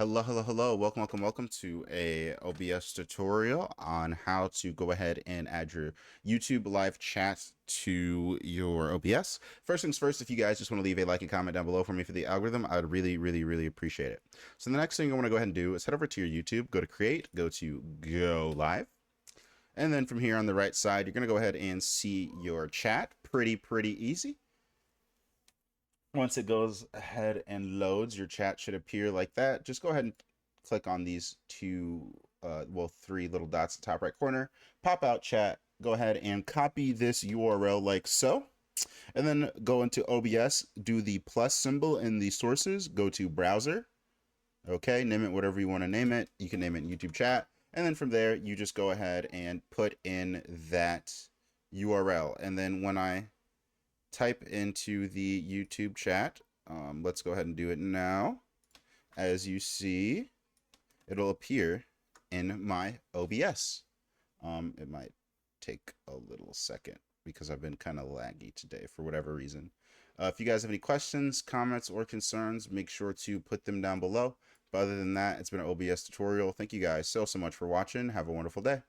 Hello, hello, hello. Welcome to a OBS tutorial on how to go ahead and add your YouTube live chat to your OBS. First things first, if you guys just want to leave a like and comment down below for me for the algorithm, I would really appreciate it. So the next thing I want to go ahead and do is head over to your YouTube, go to create, go to go live. And then from here on the right side, you're going to go ahead and see your chat. Pretty easy. Once it goes ahead and loads, your chat should appear like that. Just go ahead and click on these three little dots at the top right corner, pop out chat, go ahead and copy this URL like so, and then go into OBS, do the plus symbol in the sources, go to browser, okay, name it whatever you want to name it. You can name it YouTube chat, and then from there, you just go ahead and put in that URL. And then when I type into the YouTube chat. Let's go ahead and do it now. As you see, it'll appear in my OBS. It might take a little second because I've been kind of laggy today for whatever reason. If you guys have any questions, comments, or concerns, make sure to put them down below. But other than that, it's been an OBS tutorial. Thank you guys so much for watching. Have a wonderful day.